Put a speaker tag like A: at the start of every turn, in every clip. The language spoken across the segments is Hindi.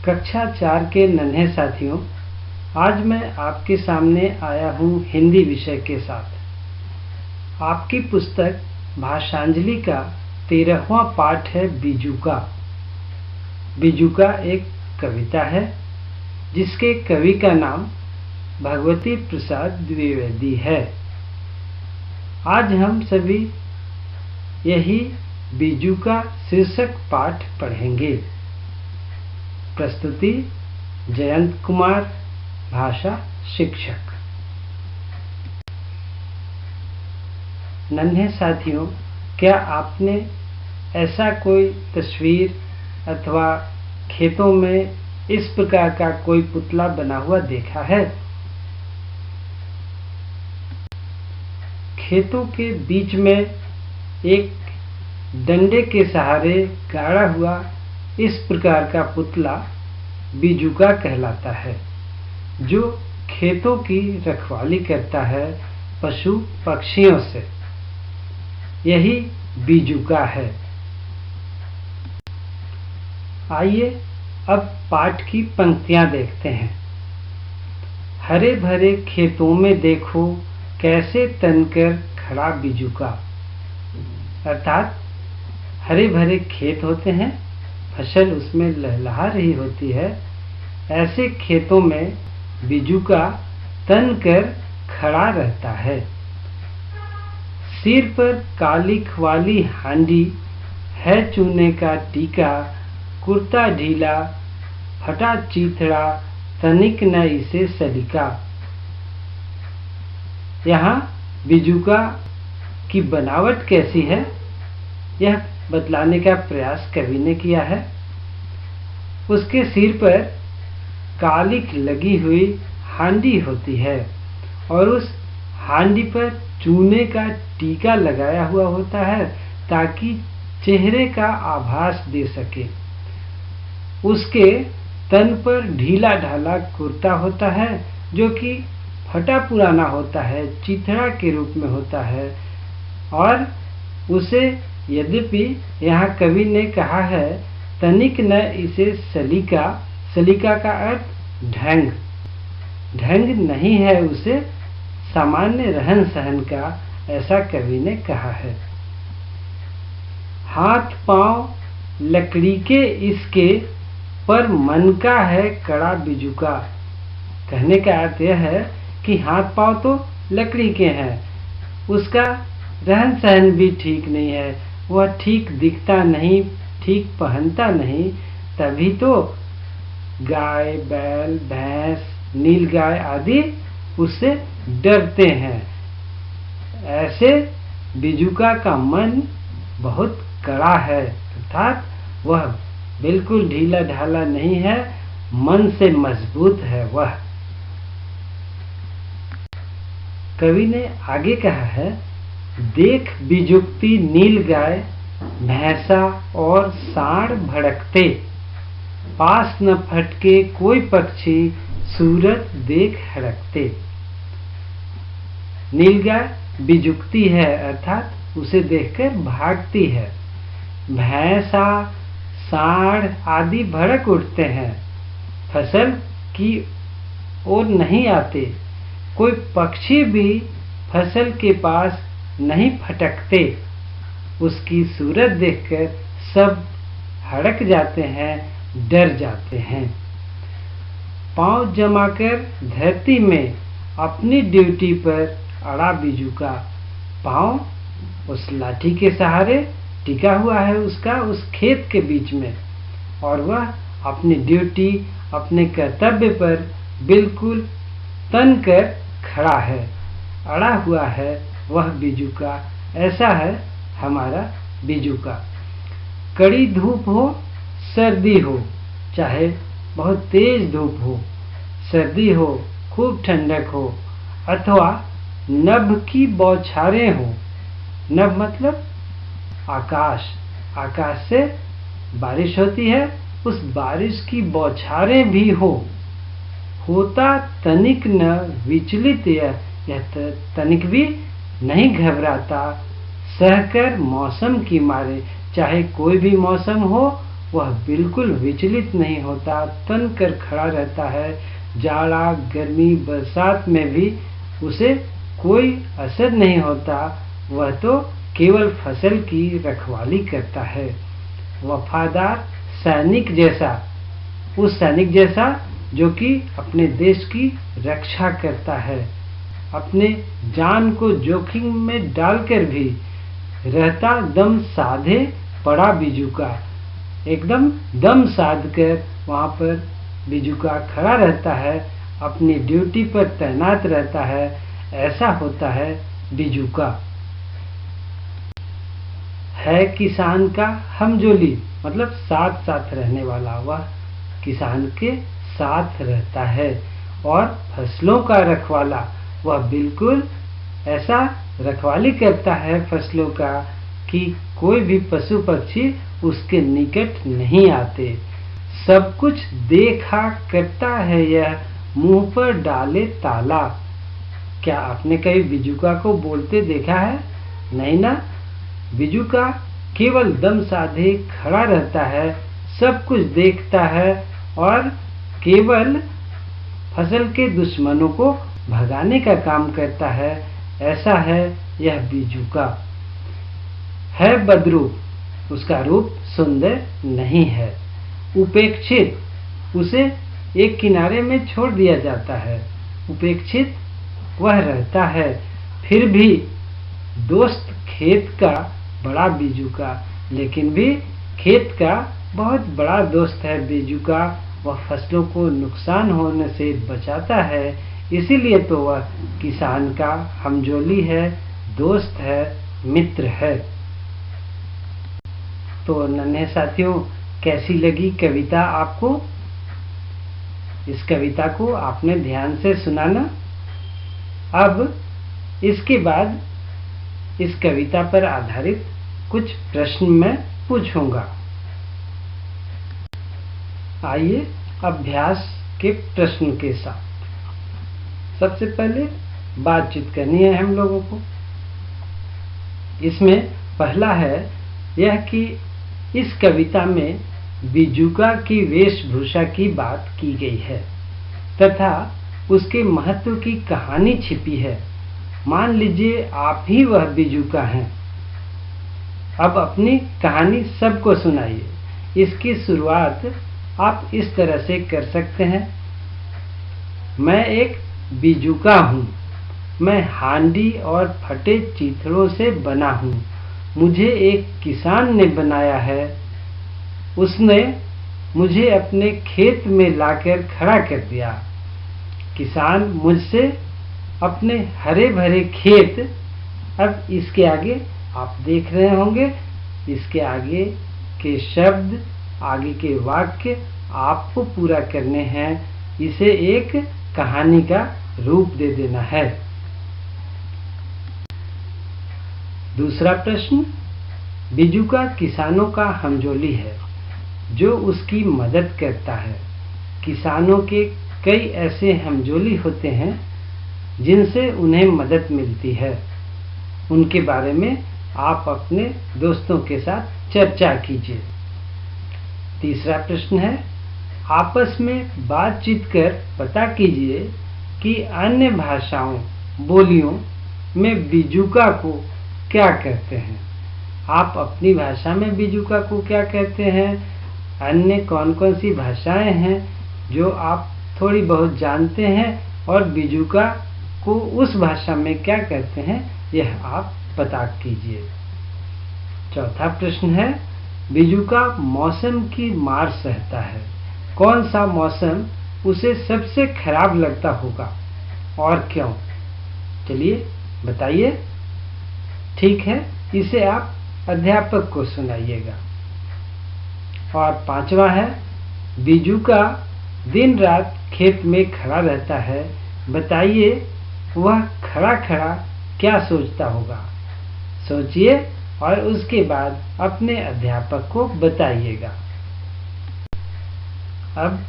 A: कक्षा 4 के नन्हे साथियों, आज मैं आपके सामने आया हूँ हिंदी विषय के साथ। आपकी पुस्तक भाषांजलि का 13वां पाठ है बीजूका। बीजूका एक कविता है जिसके कवि का नाम भगवती प्रसाद द्विवेदी है। आज हम सभी यही बीजूका शीर्षक पाठ पढ़ेंगे। प्रस्तुति जयंत कुमार, भाषा शिक्षक। नन्हे साथियों, क्या आपने ऐसा कोई तस्वीर अथवा खेतों में इस प्रकार का कोई पुतला बना हुआ देखा है? खेतों के बीच में एक डंडे के सहारे गाड़ा हुआ इस प्रकार का पुतला बीजूका कहलाता है, जो खेतों की रखवाली करता है पशु पक्षियों से। यही बीजूका है। आइए अब पाठ की पंक्तियां देखते हैं। हरे भरे खेतों में देखो कैसे तनकर खड़ा बीजूका। अर्थात हरे भरे खेत होते हैं, फसल उसमें लहलहा रही होती है। ऐसे खेतों में बीजूका तनकर खड़ा रहता है। सिर पर काली ख्वाली हांडी है, चूने का टीका, कुर्ता ढीला फटा चीथड़ा, तनिक न इसे सलीका। यहाँ बीजूका की बनावट कैसी है, यह बतलाने का प्रयास कवि ने किया है। उसके सिर पर कालिक लगी हुई हांडी होती है और उस हांडी पर चूने का टीका लगाया हुआ होता है ताकि चेहरे का आभास दे सके। उसके तन पर ढीला ढाला कुर्ता होता है जो कि फटा पुराना होता है, चिथड़ा के रूप में होता है। और उसे यद्यपि यहाँ कवि ने कहा है तनिक न इसे सलीका, सलीका का अर्थ ढंग, ढंग नहीं है उसे सामान्य रहन सहन का, ऐसा कवि ने कहा है। हाथ पांव लकड़ी के इसके, पर मन का है कड़ा बीजूका। कहने का अर्थ यह है कि हाथ पांव तो लकड़ी के हैं, उसका रहन सहन भी ठीक नहीं है, वह ठीक दिखता नहीं, ठीक पहनता नहीं। तभी तो गाय बैल भैंस नीलगाय आदि उससे डरते हैं। ऐसे बीजूका का मन बहुत कड़ा है, अर्थात वह बिल्कुल ढीला ढाला नहीं है, मन से मजबूत है वह। कवि ने आगे कहा है, देख बिजुकती नीलगाय भैंसा और सांड भड़कते, पास न फटके कोई पक्षी सूरत देख हड़कते। नीलगाय बिजुकती है, अर्थात उसे देखकर भागती है। भैंसा सांड आदि भड़क उठते हैं, फसल की ओर नहीं आते। कोई पक्षी भी फसल के पास नहीं फटकते। उसकी सूरत देखकर सब हड़क जाते हैं, डर जाते हैं। पांव जमाकर धरती में अपनी ड्यूटी पर अड़ा बीजूका। पांव उस लाठी के सहारे टिका हुआ है उसका, उस खेत के बीच में, और वह अपनी ड्यूटी, अपने कर्तव्य पर बिल्कुल तन कर खड़ा है, अड़ा हुआ है वह बीजूका। ऐसा है हमारा बीजूका। कड़ी धूप हो, सर्दी हो, चाहे बहुत तेज धूप हो, सर्दी हो, खूब ठंडक हो, अथवा नभ की बौछारें हो। नभ मतलब आकाश, आकाश से बारिश होती है, उस बारिश की बौछारें भी होता तनिक न विचलित, यह तनिक भी नहीं घबराता, सहकर मौसम की मारे। चाहे कोई भी मौसम हो, वह बिल्कुल विचलित नहीं होता, तन कर खड़ा रहता है। जाड़ा, गर्मी, बरसात में भी उसे कोई असर नहीं होता। वह तो केवल फसल की रखवाली करता है। वफादार सैनिक जैसा, उस सैनिक जैसा जो कि अपने देश की रक्षा करता है, अपने जान को जोखिम में डालकर भी रहता दम साधे पड़ा बिजुका। एकदम दम साध कर वहाँ पर बिजुका खड़ा रहता है, अपनी ड्यूटी पर तैनात रहता है। ऐसा होता है बिजुका। है किसान का हमजोली, मतलब साथ साथ रहने वाला। वह किसान के साथ रहता है। और फसलों का रखवाला, वह बिल्कुल ऐसा रखवाली करता है फसलों का कि कोई भी पशु पक्षी उसके निकट नहीं आते। सब कुछ देखा करता है यह, मुंह पर डाले ताला। क्या आपने कभी बिजुका को बोलते देखा है? नहीं ना। बिजुका केवल दम साधे खड़ा रहता है, सब कुछ देखता है और केवल फसल के दुश्मनों को भगाने का काम करता है। ऐसा है यह बिजुका। है बदरूप, उसका रूप सुंदर नहीं है। उपेक्षित, उसे एक किनारे में छोड़ दिया जाता है। उपेक्षित वह रहता है, फिर भी दोस्त खेत का बड़ा बिजुका, लेकिन भी खेत का बहुत बड़ा दोस्त है बिजुका। वह फसलों को नुकसान होने से बचाता है, इसीलिए तो वह किसान का हमजोली है, दोस्त है, मित्र है। तो नन्हे साथियों, कैसी लगी कविता आपको? इस कविता को आपने ध्यान से सुना ना? अब इसके बाद इस कविता पर आधारित कुछ प्रश्न मैं पूछूंगा। आइए अभ्यास के प्रश्न के साथ। सबसे पहले बातचीत करनी है हम लोगों को। इसमें पहला है यह कि इस कविता में बिजुका की वेशभूषा की बात की गई है तथा उसके महत्व की कहानी छिपी है। मान लीजिए आप ही वह बिजुका हैं। अब अपनी कहानी सबको सुनाइए। इसकी शुरुआत आप इस तरह से कर सकते हैं। मैं एक बिजुका हूँ। मैं हांडी और फटे चीथड़ों से बना हूँ। मुझे एक किसान ने बनाया है। उसने मुझे अपने खेत में लाकर खड़ा कर दिया। किसान मुझसे अपने हरे भरे खेत। अब इसके आगे आप देख रहे होंगे, इसके आगे के शब्द, आगे के वाक्य आपको पूरा करने हैं। इसे एक कहानी का रूप दे देना है। दूसरा प्रश्न, बिजुका किसानों का हमजोली है जो उसकी मदद करता है। किसानों के कई ऐसे हमजोली होते हैं जिनसे उन्हें मदद मिलती है। उनके बारे में आप अपने दोस्तों के साथ चर्चा कीजिए। तीसरा प्रश्न है, आपस में बातचीत कर पता कीजिए कि अन्य भाषाओं, बोलियों में बिजुका को क्या कहते हैं। आप अपनी भाषा में बिजुका को क्या कहते हैं? अन्य कौन कौन सी भाषाएं हैं जो आप थोड़ी बहुत जानते हैं और बिजुका को उस भाषा में क्या कहते हैं, यह आप पता कीजिए। चौथा प्रश्न है, बिजुका मौसम की मार सहता है। कौन सा मौसम उसे सबसे खराब लगता होगा और क्यों? चलिए बताइए। ठीक है, इसे आप अध्यापक को सुनाइएगा। और पांचवा है, बिजुका दिन रात खेत में खड़ा रहता है। बताइए वह खड़ा खड़ा क्या सोचता होगा। सोचिए और उसके बाद अपने अध्यापक को बताइएगा। अब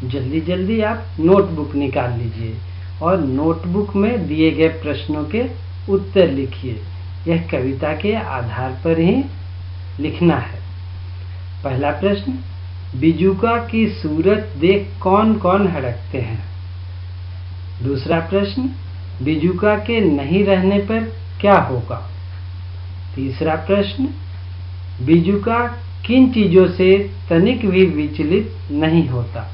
A: जल्दी जल्दी आप नोटबुक निकाल लीजिए और नोटबुक में दिए गए प्रश्नों के उत्तर लिखिए। यह कविता के आधार पर ही लिखना है। पहला प्रश्न, बिजुका की सूरत देख कौन कौन हड़कते हैं। दूसरा प्रश्न, बिजुका के नहीं रहने पर क्या होगा। तीसरा प्रश्न, बिजुका किन चीजों से तनिक भी विचलित नहीं होता।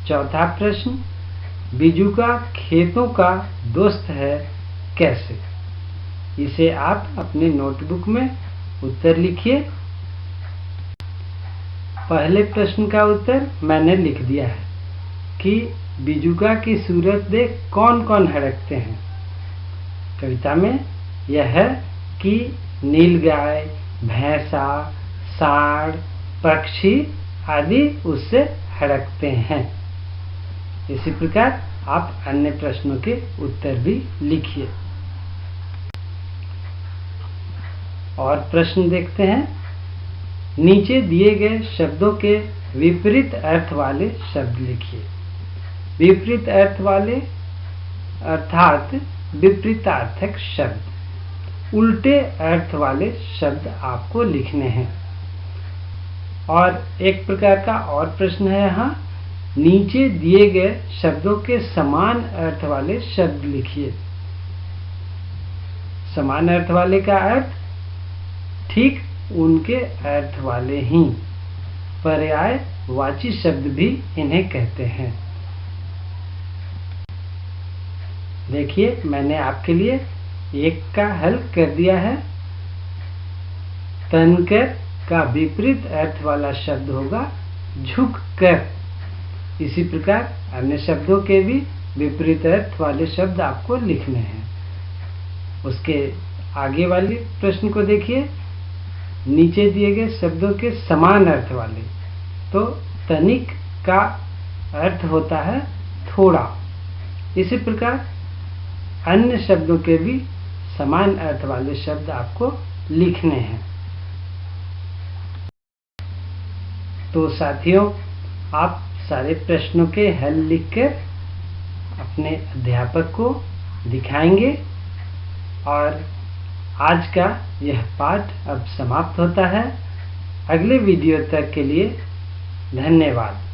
A: चौथा प्रश्न, बिजुका खेतों का दोस्त है कैसे। इसे आप अपने नोटबुक में उत्तर लिखिए। पहले प्रश्न का उत्तर मैंने लिख दिया है कि बिजुका की सूरत देख कौन कौन हड़कते हैं। कविता में यह है कि नीलगाय, भैंसा, सांड, पक्षी आदि उससे हड़कते हैं। इसी प्रकार आप अन्य प्रश्नों के उत्तर भी लिखिए। और प्रश्न देखते हैं। नीचे दिए गए शब्दों के विपरीत अर्थ वाले शब्द लिखिए। विपरीत अर्थ वाले अर्थात विपरीतार्थक शब्द, उल्टे अर्थ वाले शब्द आपको लिखने हैं। और एक प्रकार का और प्रश्न है यहाँ, नीचे दिए गए शब्दों के समान अर्थ वाले शब्द लिखिए। समान अर्थ वाले का अर्थ ठीक उनके अर्थ वाले ही, पर्यायवाची शब्द भी इन्हें कहते हैं। देखिए मैंने आपके लिए एक का हल कर दिया है। तनकर का विपरीत अर्थ वाला शब्द होगा झुककर। इसी प्रकार अन्य शब्दों के भी विपरीत अर्थ वाले शब्द आपको लिखने हैं। उसके आगे वाले प्रश्न को देखिए। नीचे दिए गए शब्दों के समान अर्थ वाले, तो तनिक का अर्थ होता है थोड़ा। इसी प्रकार अन्य शब्दों के भी समान अर्थ वाले शब्द आपको लिखने हैं। तो साथियों, आप सारे प्रश्नों के हल लिखकर अपने अध्यापक को दिखाएंगे। और आज का यह पाठ अब समाप्त होता है। अगले वीडियो तक के लिए धन्यवाद।